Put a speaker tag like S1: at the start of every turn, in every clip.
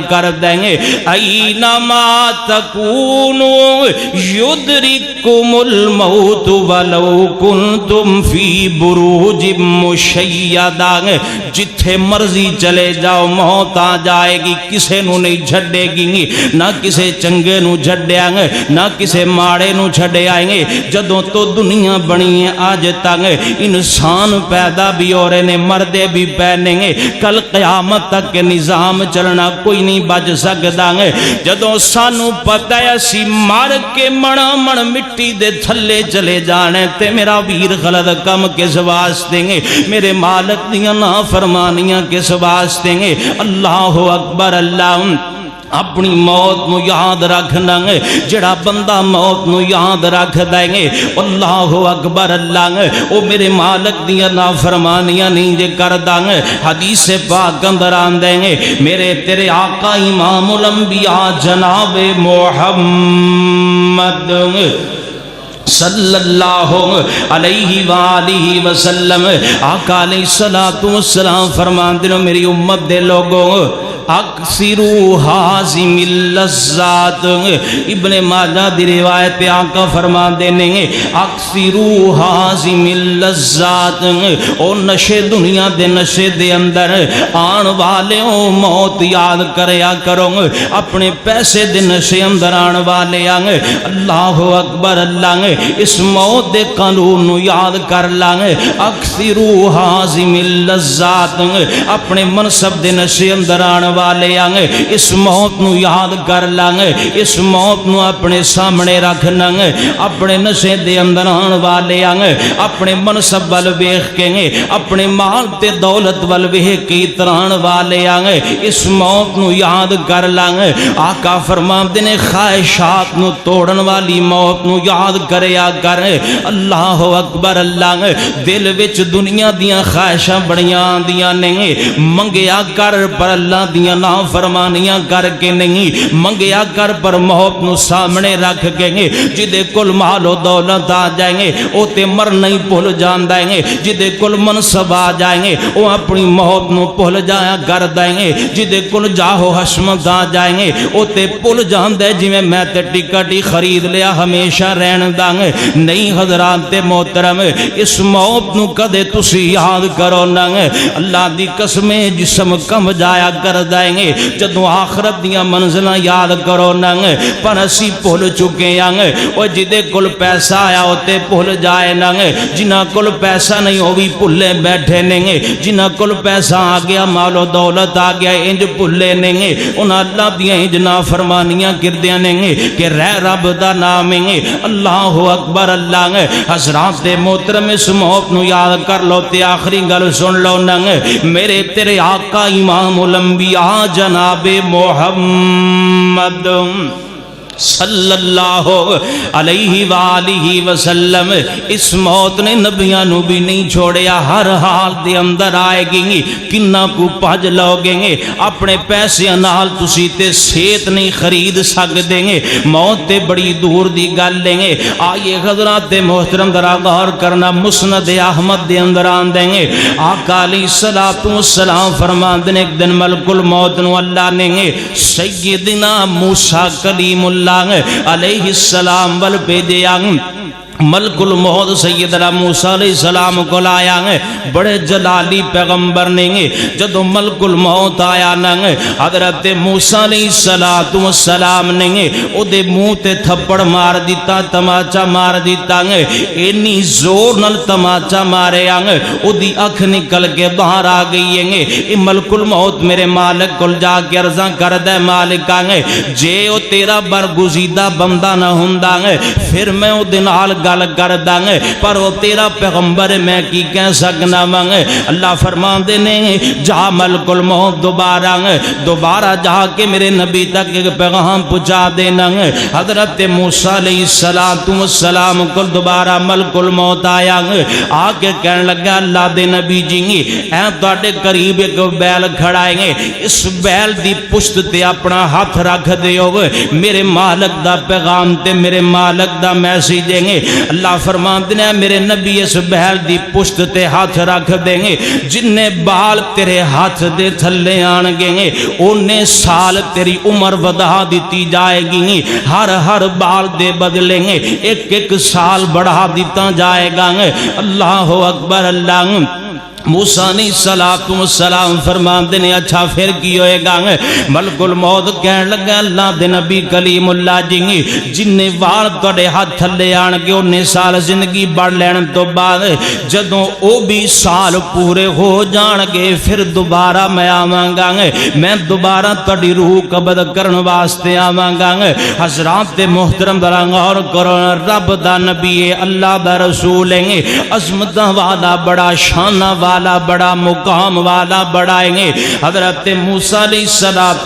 S1: کر دیں گے اینما تکونو یدرککم الموت ولو کنتم فی بروج مشیدہ، جتھے مرضی چلے جاؤ موت آ جائے گی، کسے نو نہیں چھڑے گی، نہ کسے چنگے نو چھڑے گے نہ کسے ماڑے نو چھڑے آئیں گے۔ جدوں تو دنیا بنی ہے آج تک انسان پیدا بھی ہو رہے نے، مردے بھی پہنیں گے، کل قیامت تک کے نظام چلنا کوئی نہیں بچ سکتا ہے۔ جدوں سانو پتہ ہے اسی مر کے مڑا مڑ مٹی دے تھلے چلے جانے تے میرا ویر غلط کم کس واسطے گے، میرے مالک دیاں نافرمانیاں کس واسطے گے۔ اللہ اکبر، اللہ اپنی موت نو یاد رکھنا ہے، جڑا بندہ موت نو یاد رکھ دیں گے اللہ اکبر اللہ او میرے مالک دیاں نافرمانیاں نہیں جے کر دیں۔ حدیث پاک اندر آن دیں گے میرے تیرے آقا امام الانبیاء جناب محمد صلی اللہ علیہ وآلہ وسلم آقا علیہ السلام فرمان دنو میری امت دے لوگوں اکثروا حازم اللذات، ابن ماجہ دی روایت پہ آقا فرما دینے اکثروا حازم اللذات، او نشے دنیا دے نشے دے اندر آن والے او موت یاد کریا کرو، اپنے پیسے دے نشے اندر آن والے آنگے اللہ اکبر اللہ اس موت دے قانون نو یاد کر لانگے۔ اکثروا حازم اللذات، اپنے منصب دے نشے اندر آن والے آنگے اس موت نو یاد کر لانگے، اس موت نو اپنے سامنے رکھ لانگے، اپنے نشے دے اندر آن والے آنگے اپنے منصب وال ویکھ کے اپنے مال تے دولت وال ویکھ کے اتران والے آنگے اس موت نو یاد کر لانگے۔ آقا فرماندے نے خواہشات نو توڑن والی موت نو یاد کریا کر، اللہ اکبر اللہ دل وچ دنیا دیاں خواہشاں بڑیاں دیاں نہیں، منگیا کر پر اللہ دیاں نافرمانیاں کر کے نہیں، منگیا کر پر موت نو سامنے رکھ کے جدے کل مال و دولت آ جائیں گے او تے مر نہیں بھول جان دیں گے، جدے کل منصب آ جائیں گے او اپنی موت نو بھول جایا کر دیں گے، جدے کل جاہو حشمت آ جائیں گے او تے بھول جان دے جی میں تے ٹکٹ ہی خرید لیا ہمیشہ رہن داں گے۔ نہیں حضرات محترم اس موت نو کدے تسی یاد کرو نہ، اللہ دی قسمیں جسم کم جایا کر دیں گے جدو آخرت دیاں منزلہ یاد کرو نہ، پر اسی بھول چکے ہیں وہ جدے کل پیسہ آیا ہوتے بھول جائے نہ، جنہ کل پیسہ نہیں ہوئی بھولے بیٹھے نہیں، جنہ کل پیسہ آ گیا مال و دولت آ گیا انج بھولے نہیں، انہاں اللہ دیاں انج نافرمانیاں کردیاں نہیں کہ رہ رب دا نام ہے اللہ اکبر اللہ۔ حضرات محترم اس موت نو یاد کر لو تے آخری گل سن لو نہ، میرے تیرے آقا امام الانبیاء جناب محمد صلی اللہ علیہ وآلہ وسلم اس موت نے نبیاں نو بھی نہیں چھوڑیا، ہر حال دے اندر آئے گی، کنہ کو پاج لو گے اپنے پیسے نال تسی تے صحت نہیں خرید سکدیں گے، موت تے بڑی دور دی گل لیں گے۔ آئیے حضرات محترم ذرا غور کرنا، مسند احمد دے اندر آن دیں گے آقا علیہ السلام فرماندے نے ایک دن ملک الموت نو اللہ نے سیدنا موسیٰ کلیم اللہ علیہ السلام ول بھیجیا، ملک الموت سیدنا موسیٰ علیہ السلام کو لایا بڑے جلالی پیغمبر نے، جدو ملک الموت آیا حضرت موسیٰ علیہ السلام نے او دے منہ تے تھپڑ مار دیتا، تماچا مار دیتا، اینی زور نال تماچا مارے او دی اکھ نکل کے باہر آ گئی ہے۔ اے ملک الموت میرے مالک کل جا کے عرضاں کر دے مالک جے او تیرا برگزیدہ بندہ نہ ہوندا پھر میں او دن نال گل کر داں پر وہ تیرا پیغمبر میں کی کہہ سکنا مانگے۔ اللہ فرمان دینے جا ملک الموت دوبارہ جا کے میرے نبی تک ایک پیغام پہنچا دینا۔ حضرت موسیٰ علیہ السلام کو دوبارہ ملک الموت آیا، آ کے کہنے لگا اللہ دے نبی جی اے تواڈے قریب ایک بیل کھڑائیں گے، اس بیل دی پشت تے اپنا ہاتھ رکھ دیو، میرے مالک دا پیغام تے میرے مالک دا میسیج دیں گے۔ اللہ فرماندے نے میرے نبی اس بیل دی پشت تے ہاتھ رکھ دیں گے جننے بال تیرے ہاتھ دے تھلے آن گے اونے سال تیری عمر ودا دیتی جائے گی ہر بال دے بدلیں گے ایک سال بڑھا دیتا جائے گا اللہ اکبر اللہ موسیٰ علیہ السلام فرماندے نے اچھا پھر کی ہوئے گا ملک الموت کہنے لگا اللہ دے نبی کلیم اللہ جی جننے وال توڑے ہاتھ تھلے آن کے انہیں سال زندگی بڑھ لین تو بعد جدوں او بھی سال پورے ہو جان گے پھر دوبارہ میں آواں گا میں دوبارہ توڑی روح قبض کرن واسطے آواں گا حضرات محترم ذرا غور کرو رب دا نبی اللہ دا رسول ہیں عظمتاں والا بڑا شانہ والا بڑا مقام والا بڑھائیں گے حضرت موسیٰ علیہ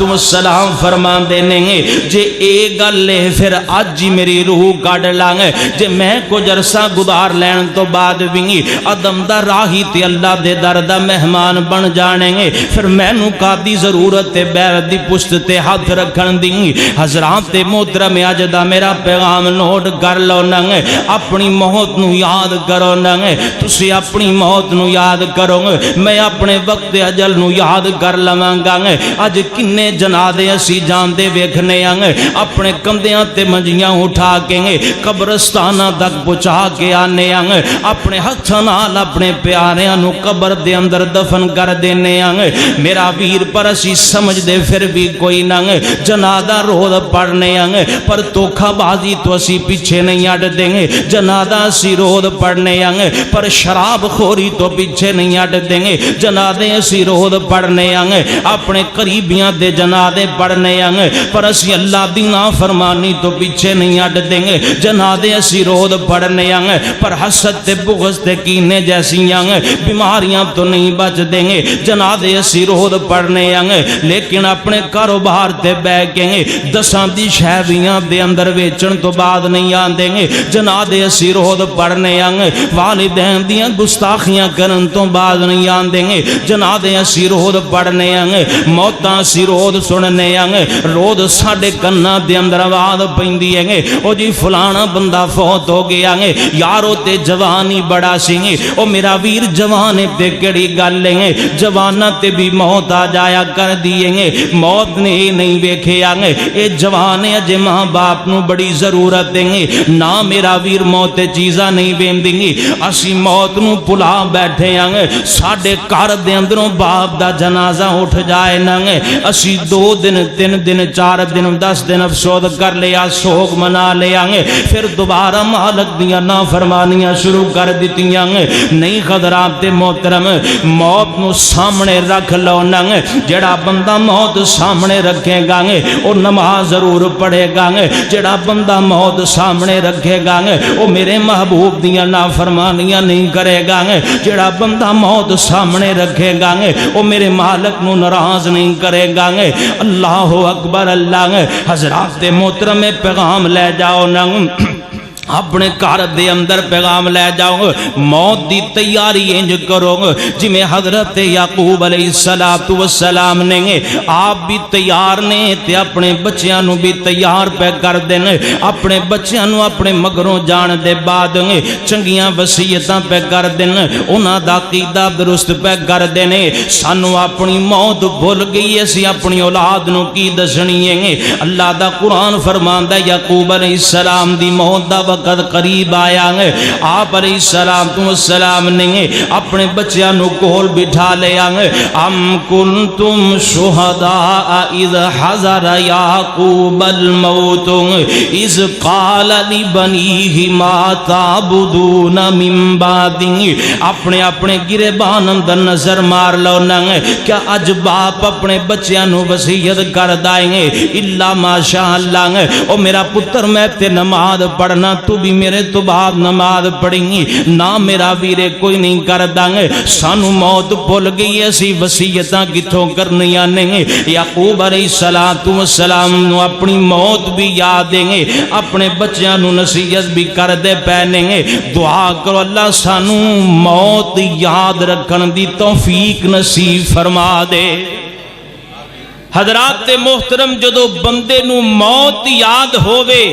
S1: السلام فرمان دینے گے جے اے گل لے پھر آج جی میری روح کاڑ لانگے جے میں کو جرسا گدار لین تو بعد بھی ادم دا راہی تے اللہ دے دردہ مہمان بن جانے گے پھر میں نو کا دی ضرورت بیل دی پشت تے ہاتھ رکھن دیں حضرات محترم اجدہ میرا پیغام نوٹ کر لو ننگے اپنی موت نو یاد کرو ننگے تسی اپنی موت نو یاد کرو میں اپنے وقت اجل نو یاد کر لواں گا اج کنے جنازے اسی جاندے ویکھنے آں اپنے کندیاں تے منجیاں اٹھا کے قبرستاناں تک پہنچا کے آنے آں اپنے ہتھاں نال اپنے پیاریاں نو قبر دے اندر دفن کر دینے آں میرا ویر پر اسی سمجھ دے پھر بھی کوئی نہ جنازہ روز پڑھنے آں پر توکھا بازی تو اسی پیچھے نہیں ہٹ دیں گے جنازہ اسی روز پڑھنے آں پر شراب خوری تو پیچھے نہیں ہٹ دیں گے جنازے اسی روز پڑھنے آں اپنے قریبیاں دے جنازے پڑھنے آں پر اسی اللہ دی نافرمانی تو پیچھے نہیں ہٹ دیں گے جنازے اسی روز پڑھنے آں پر حسد تے بغض تے کینے جیسی آں بیماریاں تو نہیں بچ دیں گے جنازے اسی روز پڑھنے آں لیکن اپنے کاروبار تے بہ کے دساں دی شہریاں دے اندر ویچن تو بعد نہیں آن دیں گے جنازے اسی روز پڑھنے آں والدین دیاں گستاخیاں کرن تو بعد نہیں آن دیں گے جنازے اسی روز پڑھنے آں موتاں اسی روز سننے آں روز ساڑے کنہ دے اندر آواز پیندی ہے او جی فلانا بندہ فوت ہو گیا یارو تے جوانی بڑا سی او میرا ویر جوانے تے کڑی گل لیں جوانا تے بھی موت آ جایا کر دیئے موت نے نہیں بیکھے آں اے جوانے اجے ماں باپ نو بڑی ضرورت دیں گے نا میرا ویر موت چیزہ نہیں بین دیں گی اسی موت نو پلا بیٹھے آں ساڑے کار دے اندروں باپ دا جنازہ اٹھ جائے ننگے اسی 2 دن 3 دن 4 دن 10 دن افسود کر لیا سوگ منا لیا پھر دوبارہ مالک دیا نافرمانیاں شروع کر دیتیاں نہیں خدرات محترم موت نو سامنے رکھ لو ننگے جڑا بندہ موت سامنے رکھے گا او نماز ضرور پڑھے گا جڑا بندہ موت سامنے رکھے گا او میرے محبوب دیا نافرمانیاں نہیں کرے گا جڑا بندہ موت سامنے رکھے گا او میرے مالک نو ناراض نہیں کرے گا اللہ اکبر اللہ حضرات محترم پیغام لے جاؤ نا اپنے کار دے اندر پیغام لے جاؤ موت دی تیاری انج کرو جی میں حضرت یعقوب علیہ السلام نے آپ بھی تیار نے تے اپنے بچیاں نو بھی تیار پہ کر دیں اپنے بچیاں نو اپنے مگروں جان دے بعد چنگیاں وصیتاں پہ کر دیں انہاں دا عقیدہ درست پہ کر دیں سانو اپنی موت بھول گئی اسی اپنی اولاد نو کی دسنی ہے اللہ دا قرآن فرماندا یعقوب علیہ السلام دی موت دا وقت قریب آیا آپ علیہ السلام نے اپنے بچیاں نو کول بٹھا لیا ام کنتم شہداء اذ حضر یعقوب الموت اذ قال لبنیہ ما تعبدون من بعدی اپنے اپنے گریبان اندر نظر مار لو ننگ کیا اج باپ اپنے بچیاں نو وصیت کر دائیں گے اللہ ماشاءاللہ او میرا پتر میں تے نماز پڑھنا تو بھی میرے تو بعد نماز پڑھیں گی نہ میرا ویرے کوئی نہیں کر دیں سانو موت بھول گئی ایسی وصیتاں کتھوں کرنی آنے گے یعقوب علیہ السلام نو اپنی موت بھی یاد دیں گے اپنے بچیاں نو نصیحت بھی کر دے پہنے گے دعا کرو اللہ سانو موت یاد رکھن دی توفیق نصیب فرما دے حضرات محترم جدو بندے نو موت یاد ہووے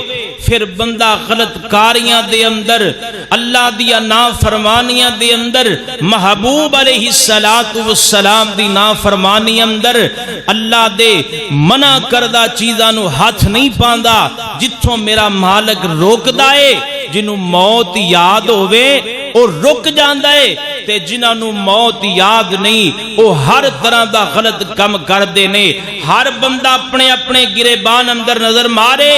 S1: پھر بندہ غلط کاریاں دے اندر اللہ دیا نافرمانیاں دے اندر محبوب علیہ السلام دی نافرمانی اندر اللہ دے منع کردہ چیزاں نو ہاتھ نہیں پاندا جتھوں میرا مالک روک دائے جنہوں موت یاد ہوئے او رک جاندہ ہے تے جنہاں نو موت یاد نہیں او ہر طرح دا غلط کم کر دینے ہر بندہ اپنے اپنے گریبان اندر نظر مارے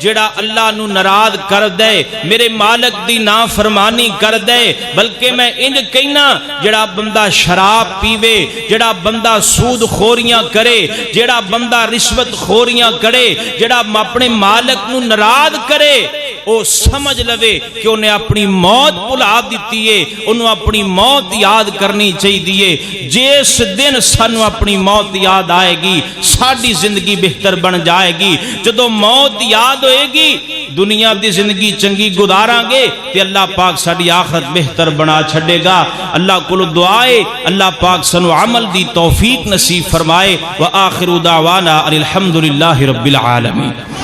S1: جڑا اللہ نو ناراض کر دے میرے مالک دی نافرمانی کر دے بلکہ میں انج کہنا جڑا بندہ شراب پیوے جڑا بندہ سود خوریاں کرے جڑا بندہ رشوت خوریاں کرے جڑا اپنے مالک نو ناراض کرے او سمجھ لوے کہ انہیں اپنی موت بھلا دیتی ہے انہوں اپنی موت یاد کرنی چاہیے جس دن سانو اپنی موت یاد آئے گی ساری زندگی بہتر بن جائے گی جدو موت یاد ہوئے گی دنیا دی زندگی چنگی گزاراں گے تے اللہ پاک ساری آخرت بہتر بنا چھڑے گا اللہ کو دعائے اللہ پاک سنو عمل دی توفیق نصیب فرمائے وآخر دعوانا الحمدللہ رب العالمین